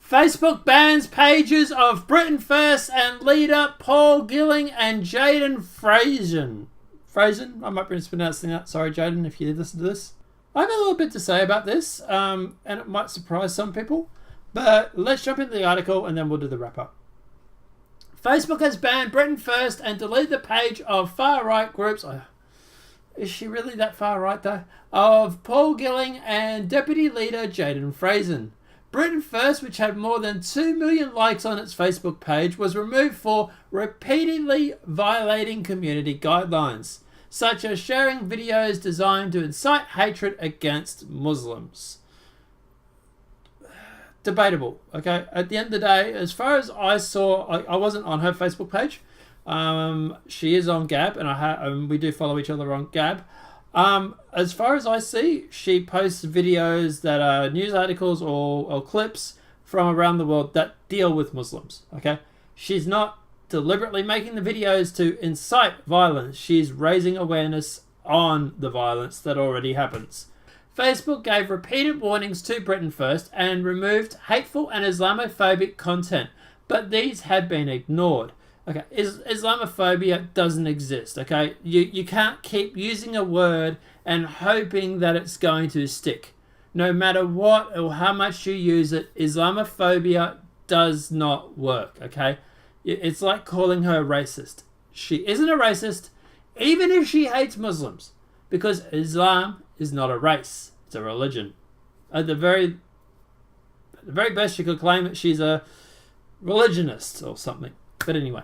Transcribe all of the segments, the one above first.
Facebook bans pages of Britain First and leader Paul Gilling and Jayda Fransen. Fransen? I might be mispronouncing that. Sorry, Jayden, if you listen to this. I have a little bit to say about this, and it might surprise some people. But let's jump into the article and then we'll do the wrap-up. Facebook has banned Britain First and deleted the page of far-right groups. Is she really that far-right, though? Of Paul Gilling and Deputy Leader Jayda Fransen. Britain First, which had more than 2 million likes on its Facebook page, was removed for repeatedly violating community guidelines, such as sharing videos designed to incite hatred against Muslims. Debatable, okay? At the end of the day, as far as I saw, I wasn't on her Facebook page. She is on Gab, and we do follow each other on Gab. As far as I see, she posts videos that are news articles or clips from around the world that deal with Muslims, okay? She's not deliberately making the videos to incite violence. She's raising awareness on the violence that already happens. Facebook gave repeated warnings to Britain First and removed hateful and Islamophobic content, but these had been ignored. Okay, Islamophobia doesn't exist, okay? You can't keep using a word and hoping that it's going to stick. No matter what or how much you use it, Islamophobia does not work, okay? It's like calling her racist. She isn't a racist, even if she hates Muslims, because Islam is not a race, it's a religion. At the very best, you could claim that she's a religionist or something. But anyway.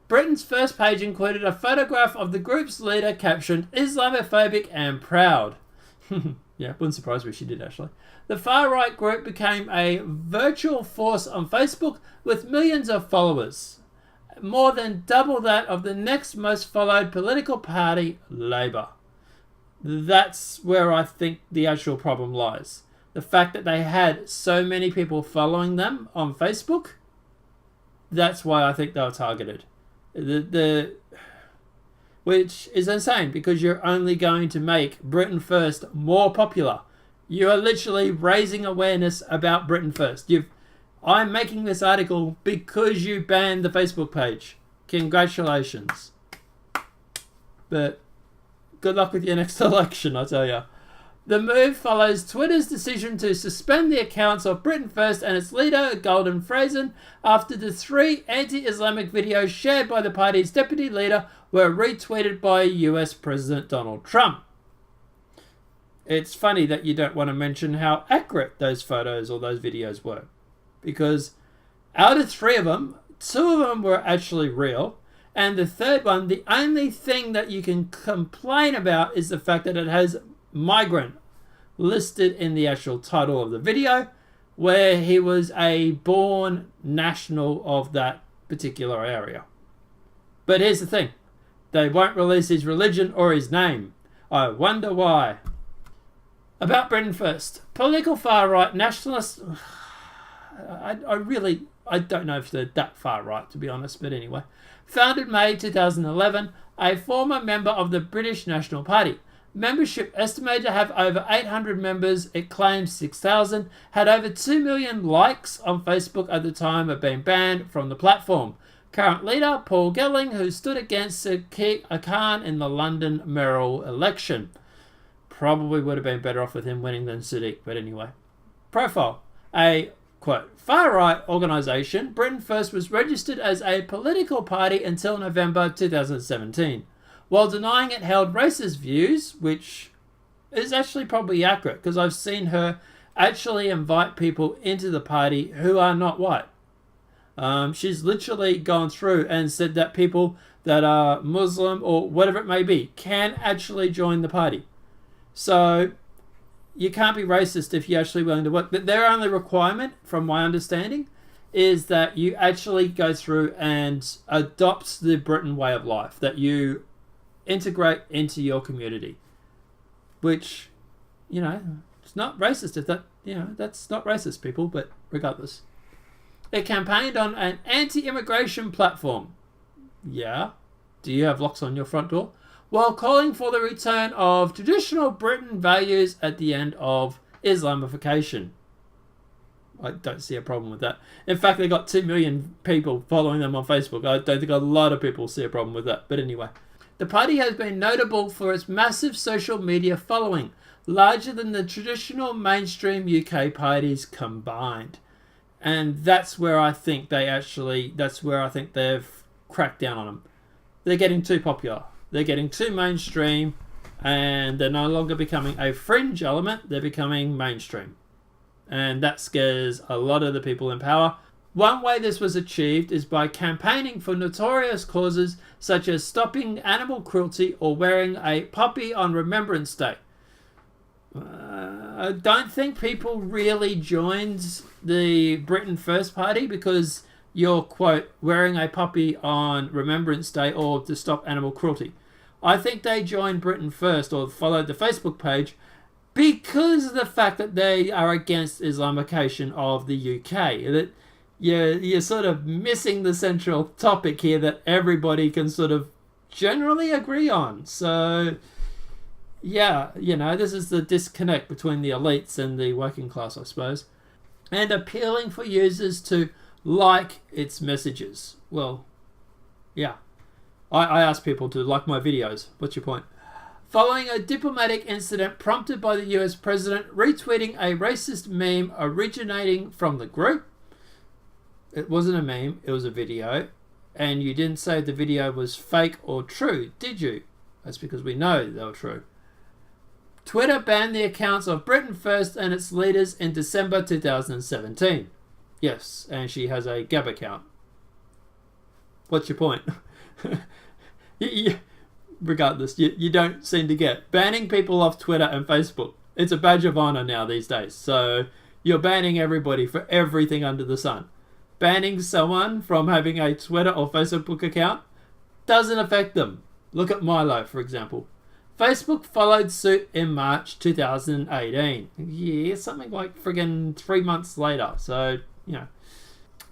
Britain's first page included a photograph of the group's leader captioned Islamophobic and proud. Yeah, wouldn't surprise me if she did actually. The far-right group became a virtual force on Facebook with millions of followers. More than double that of the next most followed political party, Labour. That's where I think the actual problem lies. The fact that they had so many people following them on Facebook, that's why I think they were targeted. Which is insane because you're only going to make Britain First more popular. You are literally raising awareness about Britain First. I'm making this article because you banned the Facebook page. Congratulations. But good luck with your next election, I tell you. The move follows Twitter's decision to suspend the accounts of Britain First and its leader, Jayda Fransen, after the 3 anti-Islamic videos shared by the party's deputy leader were retweeted by US President Donald Trump. It's funny that you don't want to mention how accurate those photos or those videos were, because out of 3 of them, 2 of them were actually real, and the 3rd one, the only thing that you can complain about is the fact that it has migrant listed in the actual title of the video, where he was a born national of that particular area. But here's the thing, they won't release his religion or his name. I wonder why. About Britain First, political far-right nationalists, I don't know if they're that far right, to be honest, but anyway. Founded May 2011, a former member of the British National Party. Membership estimated to have over 800 members. It claims 6,000. Had over 2 million likes on Facebook at the time of being banned from the platform. Current leader, Paul Gilling, who stood against Sadiq Khan in the London mayoral election. Probably would have been better off with him winning than Sadiq, but anyway. Profile. A, quote, far-right organisation, Britain First was registered as a political party until November 2017. While denying it held racist views, which is actually probably accurate, because I've seen her actually invite people into the party who are not white. She's literally gone through and said that people that are Muslim or whatever it may be can actually join the party. So you can't be racist if you're actually willing to work. But their only requirement, from my understanding, is that you actually go through and adopt the Britain way of life, that you integrate into your community, which, it's not racist if that, that's not racist, people, but regardless. It campaigned on an anti-immigration platform. Yeah. Do you have locks on your front door? While calling for the return of traditional Britain values at the end of Islamification. I don't see a problem with that. In fact, they got 2 million people following them on Facebook. I don't think a lot of people see a problem with that. But anyway, the party has been notable for its massive social media following, larger than the traditional mainstream UK parties combined. And that's where I think they've cracked down on them. They're getting too popular. They're getting too mainstream, and they're no longer becoming a fringe element. They're becoming mainstream. And that scares a lot of the people in power. One way this was achieved is by campaigning for notorious causes such as stopping animal cruelty or wearing a puppy on Remembrance Day. I don't think people really joined the Britain First Party because you're, quote, wearing a puppy on Remembrance Day or to stop animal cruelty. I think they joined Britain First or followed the Facebook page because of the fact that they are against Islamication of the UK. That you're sort of missing the central topic here that everybody can sort of generally agree on. So yeah, this is the disconnect between the elites and the working class, I suppose. And appealing for users to like its messages. Well, yeah. I ask people to like my videos. What's your point? Following a diplomatic incident prompted by the US president retweeting a racist meme originating from the group. It wasn't a meme, it was a video. And you didn't say the video was fake or true, did you? That's because we know they were true. Twitter banned the accounts of Britain First and its leaders in December 2017. Yes, and she has a Gab account. What's your point? Regardless, you don't seem to get. Banning people off Twitter and Facebook. It's a badge of honor now these days. So you're banning everybody for everything under the sun. Banning someone from having a Twitter or Facebook account doesn't affect them. Look at Milo, for example. Facebook followed suit in March 2018. Yeah, something like friggin' 3 months later. So,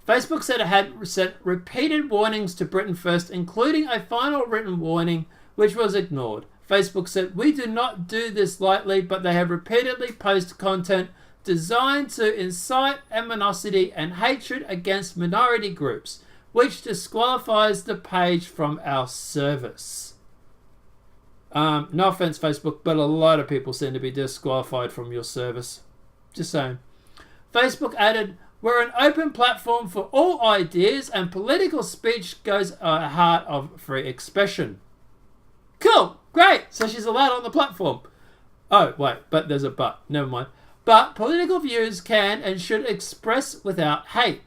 Facebook said it had sent repeated warnings to Britain First, including a final written warning, which was ignored. Facebook said, "We do not do this lightly, but they have repeatedly posted content designed to incite animosity and hatred against minority groups, which disqualifies the page from our service." No offense, Facebook, but a lot of people seem to be disqualified from your service. Just saying. Facebook added, "We're an open platform for all ideas and political speech goes at the heart of free expression." Cool, great. So she's allowed on the platform. Oh, wait, but there's a but. Never mind. But political views can and should express without hate.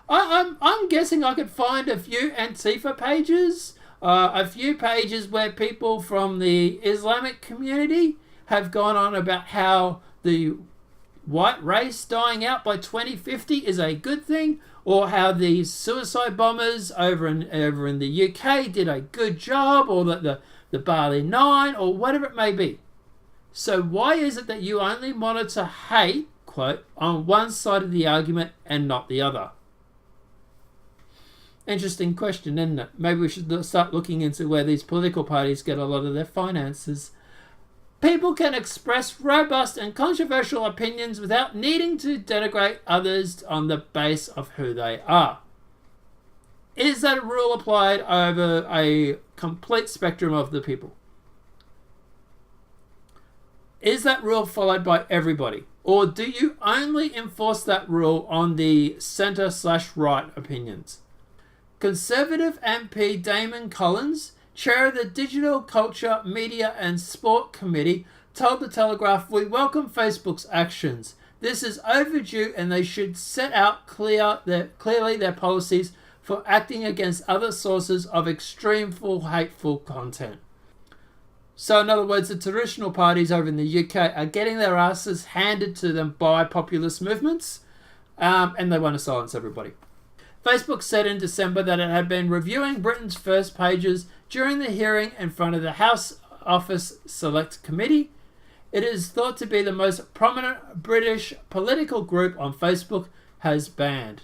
I'm guessing I could find a few Antifa pages, a few pages where people from the Islamic community have gone on about how the white race dying out by 2050 is a good thing, or how the suicide bombers over in the UK did a good job, or that the Bali 9, or whatever it may be. So why is it that you only monitor hate, quote, on one side of the argument and not the other? Interesting question, isn't it? Maybe we should start looking into where these political parties get a lot of their finances. People can express robust and controversial opinions without needing to denigrate others on the base of who they are. Is that a rule applied over a complete spectrum of the people? Is that rule followed by everybody? Or do you only enforce that rule on the centre/right opinions? Conservative MP Damon Collins, chair of the Digital Culture, Media and Sport Committee, told The Telegraph, "We welcome Facebook's actions. This is overdue and they should set out clearly their policies for acting against other sources of extremely hateful content." So in other words, the traditional parties over in the UK are getting their asses handed to them by populist movements, and they want to silence everybody. Facebook said in December that it had been reviewing Britain's First pages during the hearing in front of the House Office Select Committee. It is thought to be the most prominent British political group on Facebook has banned.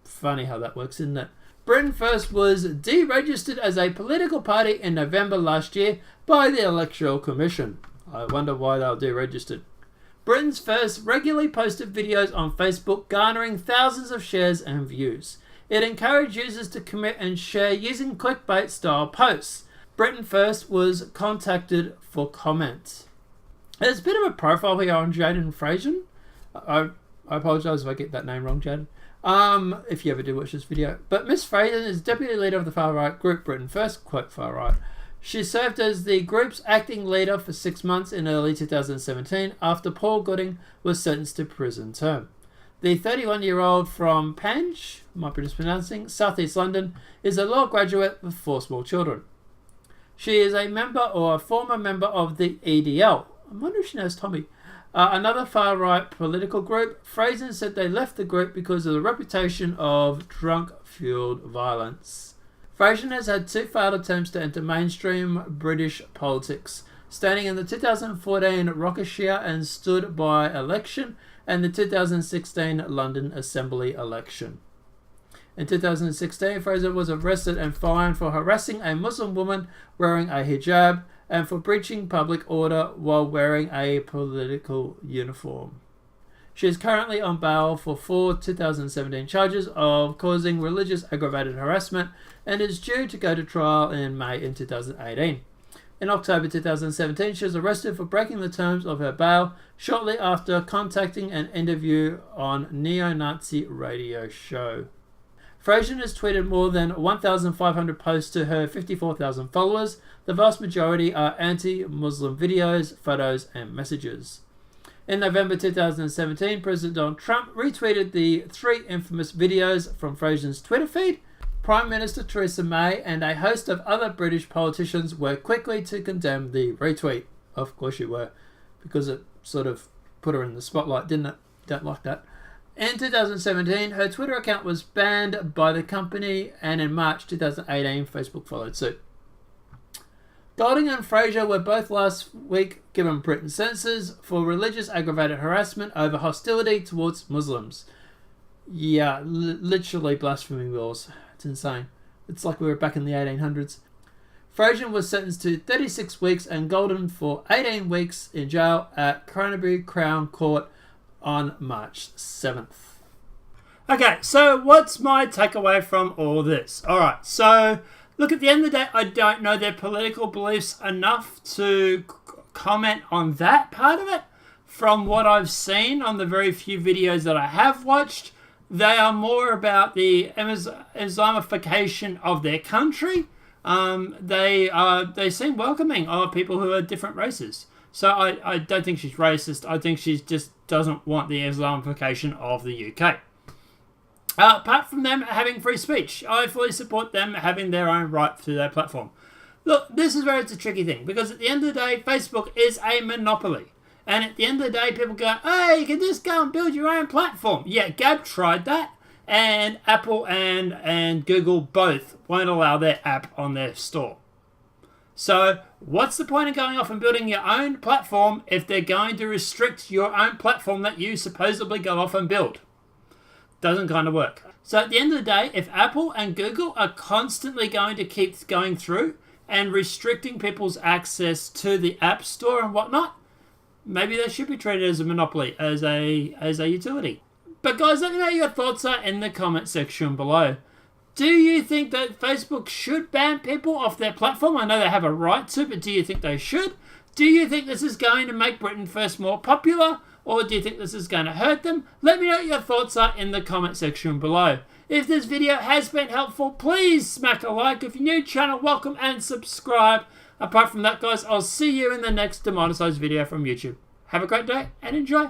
Funny how that works, isn't it? Britain First was deregistered as a political party in November last year by the Electoral Commission. I wonder why they were deregistered. Britain's First regularly posted videos on Facebook, garnering thousands of shares and views. It encouraged users to commit and share using clickbait-style posts. Britain First was contacted for comments. There's a bit of a profile here on Jayda Fransen. I apologise if I get that name wrong, Jayda. If you ever do watch this video. But Miss Fransen is deputy leader of the far-right group Britain First, quote far-right. She served as the group's acting leader for 6 months in early 2017 after Paul Gooding was sentenced to prison term. The 31-year-old from Pange, might be mispronouncing, South East London, is a law graduate with 4 small children. She is a member or a former member of the EDL. I wonder if she knows Tommy. Another far-right political group. Fransen said they left the group because of the reputation of drunk-fueled violence. Fransen has had 2 failed attempts to enter mainstream British politics, standing in the 2014 Rockshire and stood by election and the 2016 London Assembly election. In 2016, Fransen was arrested and fined for harassing a Muslim woman wearing a hijab and for breaching public order while wearing a political uniform. She is currently on bail for 4 2017 charges of causing religious aggravated harassment and is due to go to trial in May in 2018. In October 2017, she was arrested for breaking the terms of her bail shortly after contacting an interview on neo-Nazi radio show. Fransen has tweeted more than 1,500 posts to her 54,000 followers. The vast majority are anti-Muslim videos, photos, and messages. In November 2017, President Donald Trump retweeted the 3 infamous videos from Fransen's Twitter feed. Prime Minister Theresa May and a host of other British politicians were quickly to condemn the retweet. Of course you were, because it sort of put her in the spotlight, didn't it? Don't like that. In 2017, her Twitter account was banned by the company, and in March 2018, Facebook followed suit. Golding and Fraser were both last week given Britain sentences for religious aggravated harassment over hostility towards Muslims. Yeah, literally blasphemy laws. It's insane. It's like we were back in the 1800s. Fransen was sentenced to 36 weeks and Golden for 18 weeks in jail at Cranberry Crown Court on March 7th. Okay, so what's my takeaway from all this? Alright, so look, at the end of the day, I don't know their political beliefs enough to comment on that part of it. From what I've seen on the very few videos that I have watched, they are more about the Islamification of their country. They seem welcoming of people who are different races. So I don't think she's racist. I think she just doesn't want the Islamification of the UK. Apart from them having free speech, I fully support them having their own right to their platform. Look, this is where it's a tricky thing, because at the end of the day, Facebook is a monopoly. And at the end of the day, people go, hey, you can just go and build your own platform. Yeah, Gab tried that, and Apple and Google both won't allow their app on their store. So what's the point of going off and building your own platform if they're going to restrict your own platform that you supposedly go off and build? Doesn't kind of work. So at the end of the day, if Apple and Google are constantly going to keep going through and restricting people's access to the App Store and whatnot, maybe they should be treated as a monopoly, as a utility. But guys, let me know your thoughts are in the comment section below. Do you think that Facebook should ban people off their platform? I know they have a right to, but do you think they should? Do you think this is going to make Britain First more popular? Or do you think this is going to hurt them? Let me know what your thoughts are in the comment section below. If this video has been helpful, please smack a like. If you're new to the channel, welcome and subscribe. Apart from that, guys, I'll see you in the next demonetised video from YouTube. Have a great day and enjoy.